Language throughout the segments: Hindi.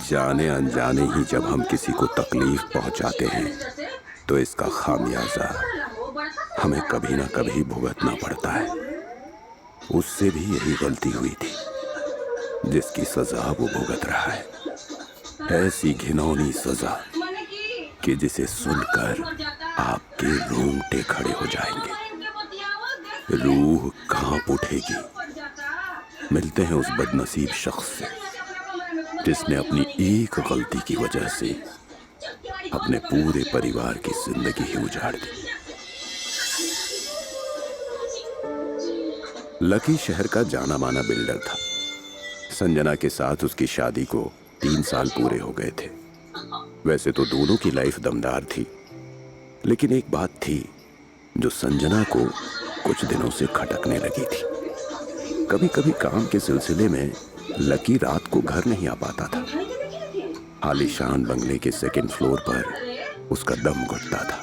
जाने अनजाने ही जब हम किसी को तकलीफ पहुंचाते हैं तो इसका खामियाजा हमें कभी ना कभी भुगतना पड़ता है। उससे भी यही गलती हुई थी जिसकी सजा वो भुगत रहा है। ऐसी घिनौनी सजा कि जिसे सुनकर आपके रोंगटे खड़े हो जाएंगे, रूह कांप उठेगी। मिलते हैं उस बदनसीब शख्स से जिसने अपनी एक गलती की वजह से अपने पूरे परिवार की जिंदगी ही उजाड़ दी। लकी शहर का जाना माना बिल्डर था। संजना के साथ उसकी शादी को 3 साल पूरे हो गए थे। वैसे तो दोनों की लाइफ दमदार थी, लेकिन एक बात थी जो संजना को कुछ दिनों से खटकने लगी थी। कभी कभी काम के सिलसिले में लकी रात को घर नहीं आ पाता था। आलीशान बंगले के 2nd फ्लोर पर उसका दम घुटता था।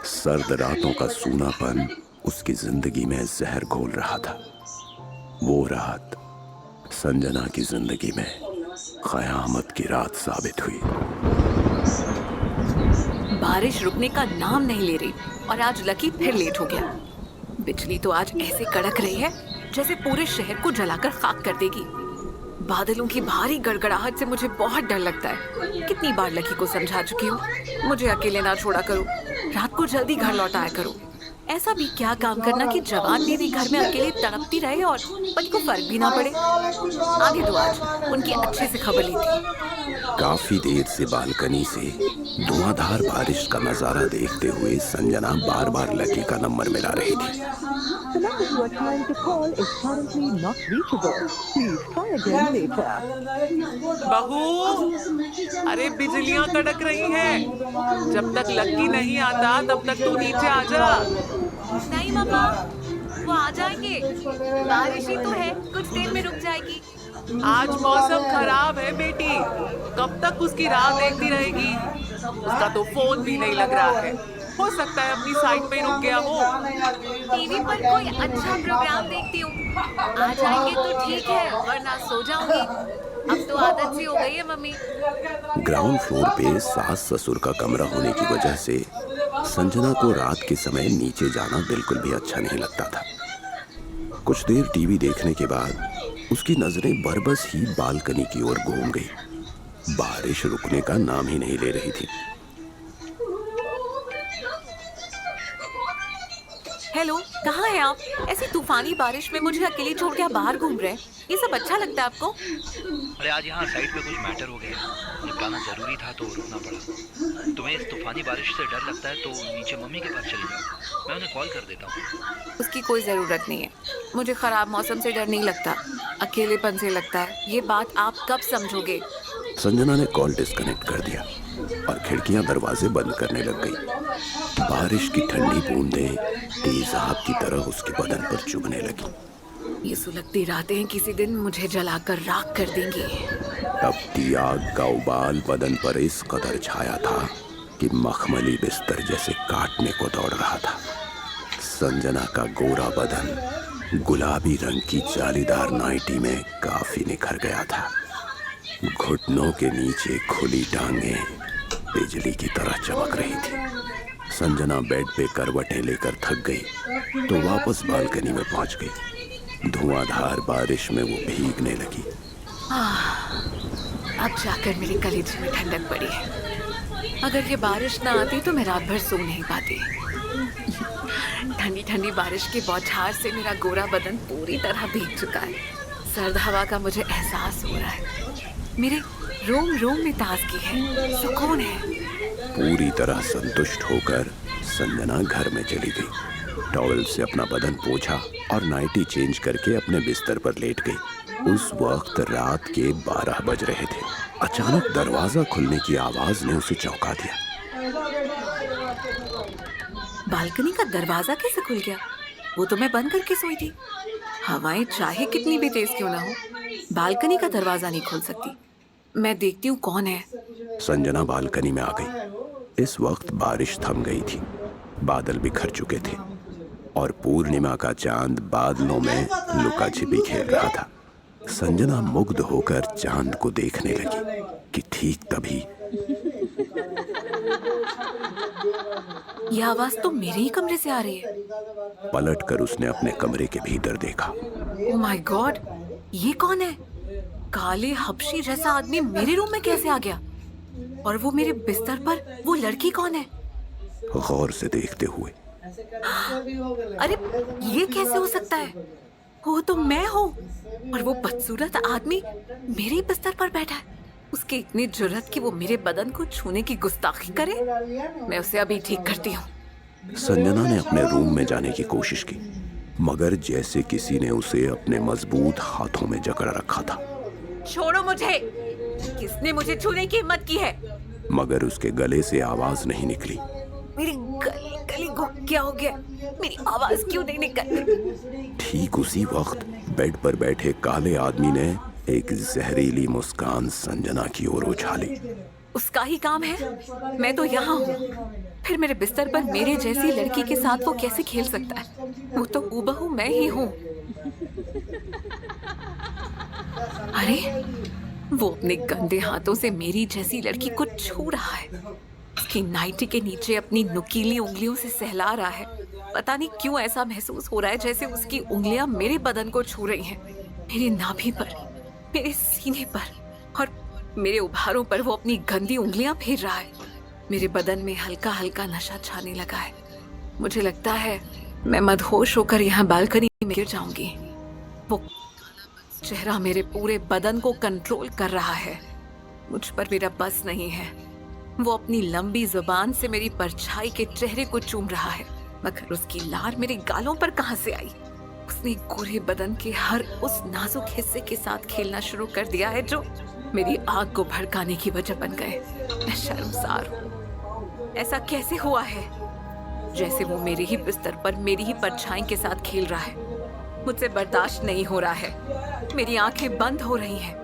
सर्द रातों का सूनापन उसकी जिंदगी में जहर घोल रहा था। वो रात संजना की जिंदगी में कयामत की रात साबित हुई। बारिश रुकने का नाम नहीं ले रही और आज लकी फिर लेट हो गया। बिजली तो आज ऐसे कड़क रही है जैसे पूरे शहर को जलाकर खाक कर देगी। बादलों की भारी गड़गड़ाहट से मुझे बहुत डर लगता है। कितनी बार लकी को समझा चुकी हूँ, मुझे अकेले ना छोड़ा करो, रात को जल्दी घर लौट आया करो। ऐसा भी क्या काम करना कि जवान बीवी घर में अकेले तड़पती रहे और पति को फर्क भी ना पड़े। आगे तो आज उनकी अच्छे से खबर ली थी। काफी देर से बालकनी से धुआंधार बारिश का नजारा देखते हुए संजना बार बार लकी का नंबर मिला रही थी। बहू, अरे बिजलियां कड़क रही हैं। जब तक लकी नहीं आता तब तक तू नीचे आ जा। नहीं मम्मा, वो आ जाएंगे। बारिश ही तो है, कुछ देर में रुक जाएगी। आज मौसम खराब है बेटी, कब तक उसकी राह देखती रहेगी? उसका तो फोन भी नहीं लग रहा है। हो सकता है अपनी साइट पे रुक गया हो। टीवी पर कोई अच्छा प्रोग्राम देखती हूँ। आ जाएंगे तो ठीक है, वरना सो जाऊंगी। अब तो आदत सी हो गई है मम्मी। ग्राउंड फ्लोर पे सास ससुर का कमरा होने की वजह से संजना को रात के समय नीचे जाना बिल्कुल भी अच्छा नहीं लगता था। कुछ देर टीवी देखने के बाद उसकी नजरें बरबस ही बालकनी की ओर घूम गई। बारिश रुकने का नाम ही नहीं ले रही थी। हेलो, कहाँ हैं आप? ऐसी तूफानी बारिश में मुझे अकेली छोड़ के आप बाहर घूम रहे हैं, ये सब अच्छा लगता है आपको? अरे आज यहाँ साइट पे कुछ मैटर हो गया, निपटाना जरूरी था तो रुकना पड़ा। तुम्हें इस तूफानी बारिश से डर लगता है तो नीचे मम्मी के पास चली जाओ, मैं उन्हें कॉल कर देता हूँ। उसकी कोई ज़रूरत नहीं है। मुझे ख़राब मौसम से डर नहीं लगता, अकेलेपन से लगता है। ये बात आप कब समझोगे? संजना ने कॉल डिस्कनेक्ट कर दिया और खिड़कियां दरवाजे बंद करने लग गई। बारिश की ठंडी बूंदें तेजाब की तरह उसके बदन पर चुभने लगी। ये सुलगती रातें किसी दिन मुझे जलाकर राख कर देंगी। तपती आग का उबाल बदन पर इस कदर छाया था कि मखमली बिस्तर जैसे काटने को दौड़ रहा था। संजना का गोरा बदन गुलाबी रंग की जालीदार नाइटी में काफी निखर गया था। घुटनों के नीचे खुली टांगें बिजली की तरह चमक रही थी। संजना बेड पे करवटें लेकर थक गई तो वापस बालकनी में पहुंच गई। धुआंधार बारिश में वो भीगने लगी। अब जाकर मेरी कलेजे में ठंडक पड़ी है। अगर ये बारिश ना आती तो मैं रात भर सो नहीं पाती। ठंडी ठंडी बारिश की बौछार से मेरा गोरा बदन पूरी तरह भीग चुका है। सर्द हवा का मुझे एहसास हो रहा है। मेरे रोम रोम में ताजगी है, सुकून है। पूरी तरह संतुष्ट होकर संजना घर में चली गई। टॉवल से अपना बदन पोंछा और नाइटी चेंज करके अपने बिस्तर पर लेट गई। उस वक्त रात के 12 बज रहे थे। अचानक दरवाजा खुलने की आवाज ने उसे चौंका दिया। बालकनी का दरवाजा कैसे खुल गया? वो तो मैं बंद करके सोई थी। हवाएं चाहे कितनी भी तेज क्यों ना हो, बालकनी का दरवाजा नहीं खोल सकती। मैं देखती हूँ कौन है। संजना बालकनी में आ गई। इस वक्त बारिश थम गई थी, बादल बिखर चुके थे और पूर्णिमा का चांद बादलों में लुका छिपी खेल रहा था। संजना मुग्ध होकर चांद को देखने लगी कि ठीक तभी यह आवाज तो मेरे ही कमरे से आ रही है। पलटकर उसने अपने कमरे के भीतर देखा। ओह माय गॉड, ये कौन है? काले हबशी जैसा आदमी मेरे रूम में कैसे आ गया? और वो मेरे बिस्तर पर वो लड़की कौन है? गौर से देखते हुए, अरे ये कैसे हो सकता है? वो तो मैं हूँ और वो बदसूरत आदमी मेरे ही बिस्तर पर बैठा है। उसकी इतनी जुर्रत कि वो मेरे बदन को छूने की गुस्ताखी करे। मैं उसे अभी ठीक करती हूँ। संजना ने अपने रूम में जाने की कोशिश की, मगर जैसे किसी ने उसे अपने मजबूत हाथों में जकड़ रखा था। छोड़ो मुझे! किसने मुझे छूने की हिम्मत की है? मगर उसके गले से आवाज नहीं निकली। मेरी गली को क्या हो गया? मेरी आवाज क्यों नहीं निकल रही? ठीक उसी वक्त बेड पर बैठे काले आदमी ने एक जहरीली मुस्कान संजना की ओर उछाली। उसका ही काम है। मैं तो यहाँ हूँ, फिर मेरे बिस्तर पर मेरे जैसी लड़की के साथ वो कैसे खेल सकता है? वो तो हूबहू मैं ही हूँ। अरे वो अपने गंदे हाथों से मेरी जैसी लड़की को छू रहा है। उसकी नाइटी के नीचे अपनी नुकीली उंगलियों से सहला रहा है। पता नहीं क्यों ऐसा महसूस हो रहा है जैसे उसकी उंगलियां मेरे बदन को छू रही हैं। मेरी नाभि पर, मेरे सीने पर और मेरे उभारों पर वो अपनी गंदी उंगलियां फेर रहा है। मेरे बदन में हल्का हल्का नशा छाने लगा है। मुझे लगता है मैं मदहोश होकर यहाँ बालकनी में गिर जाऊंगी। वो चेहरा मेरे पूरे बदन को कंट्रोल कर रहा है। मुझ पर मेरा बस नहीं है। वो अपनी लंबी जुबान से मेरी परछाई के चेहरे को चूम रहा है, मगर उसकी लार मेरे गालों पर कहां से आई? उसने गोरे बदन के हर उस नाजुक हिस्से के साथ खेलना शुरू कर दिया है जो मेरी आग को भड़काने की वजह बन गए। मैं शर्मसार हूँ। ऐसा कैसे हुआ है? जैसे वो मेरे ही बिस्तर पर मेरी ही परछाई के साथ खेल रहा है। मुझसे बर्दाश्त नहीं हो रहा है। मेरी आंखें बंद हो रही हैं।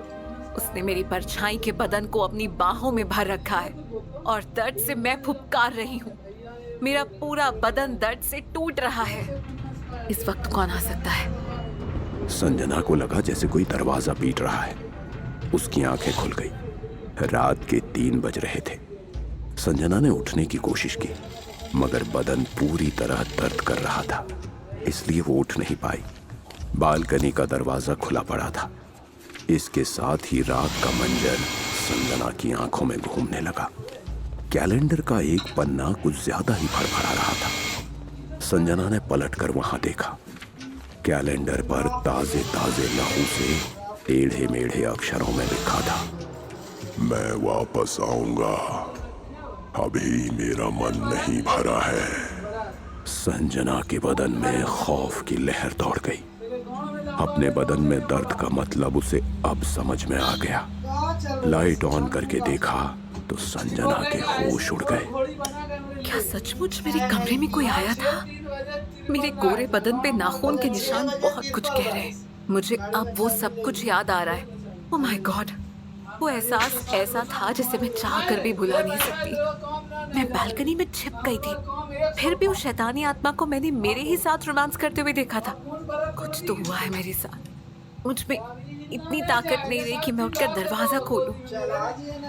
उसने मेरी परछाई के बदन को अपनी बाहों में भर रखा है और दर्द से मैं फुफकार रही हूँ। मेरा पूरा बदन दर्द से टूट रहा है। इस वक्त कौन आ सकता है? संजना को लगा जैसे कोई दरवाजा पीट रहा है। उसकी आंखें खुल गई। रात के 3 बज रहे थे। संजना ने उठने की कोशिश की, मगर बदन पूरी तरह दर्द कर रहा था, इसलिए वो उठ नहीं पाई। बालकनी का दरवाजा खुला पड़ा था। इसके साथ ही रात का मंजर संजना की आंखों में घूमने लगा। कैलेंडर का एक पन्ना कुछ ज्यादा ही फड़फड़ा रहा था। संजना ने पलटकर वहां देखा। कैलेंडर पर ताजे ताजे लहू से टेढ़े मेढ़े अक्षरों में लिखा था, मैं वापस आऊंगा, अभी मेरा मन नहीं भरा है। संजना के बदन में खौफ की लहर दौड़ गई। अपने बदन में दर्द का मतलब उसे अब समझ में आ गया। लाइट ऑन करके देखा तो संजना के होश उड़ गए। क्या सचमुच मेरे कमरे में कोई आया था? मेरे गोरे बदन पे नाखून के निशान बहुत कुछ कह रहे हैं। मुझे अब वो सब कुछ याद आ रहा है। ओह माय गॉड, वो एहसास ऐसा था जिसे मैं चाह कर भी भुला नहीं सकती। मैं बालकनी में छिप गई थी, फिर भी उस शैतानी आत्मा को मैंने मेरे ही साथ रोमांस करते हुए देखा था। कुछ तो हुआ है मेरे साथ। मुझ में इतनी ताकत नहीं रही कि मैं उठकर दरवाजा खोलूं।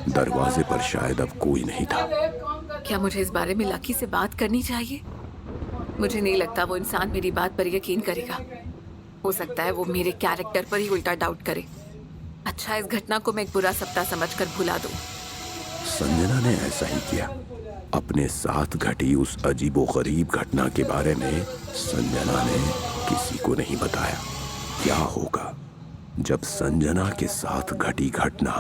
दरवाजे पर शायद अब कोई नहीं था। क्या मुझे इस बारे में लकी से बात करनी चाहिए? मुझे नहीं लगता वो इंसान मेरी बात पर यकीन करेगा। हो सकता है वो मेरे कैरेक्टर पर ही उल्टा डाउट करे। अच्छा, इस घटना को मैं एक बुरा सप्ताह समझकर भुला दूं। संजना ने ऐसा ही किया। अपने साथ घटी उस अजीबोगरीब घटना के बारे में संजना ने किसी को नहीं बताया। क्या होगा जब संजना के साथ घटी घटना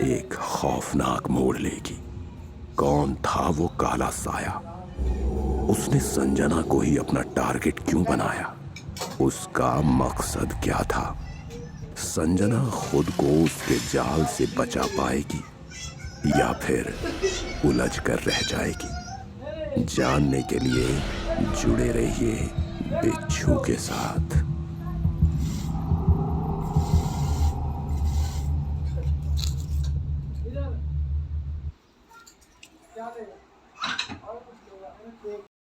एक खौफनाक मोड़ लेगी? कौन था वो काला साया? उसने संजना को ही अपना टारगेट क्यों बनाया? उसका मकसद क्या था? संजना खुद को उसके जाल से बचा पाएगी या फिर उलझ कर रह जाएगी? जानने के लिए जुड़े रहिए बिच्छू के साथ।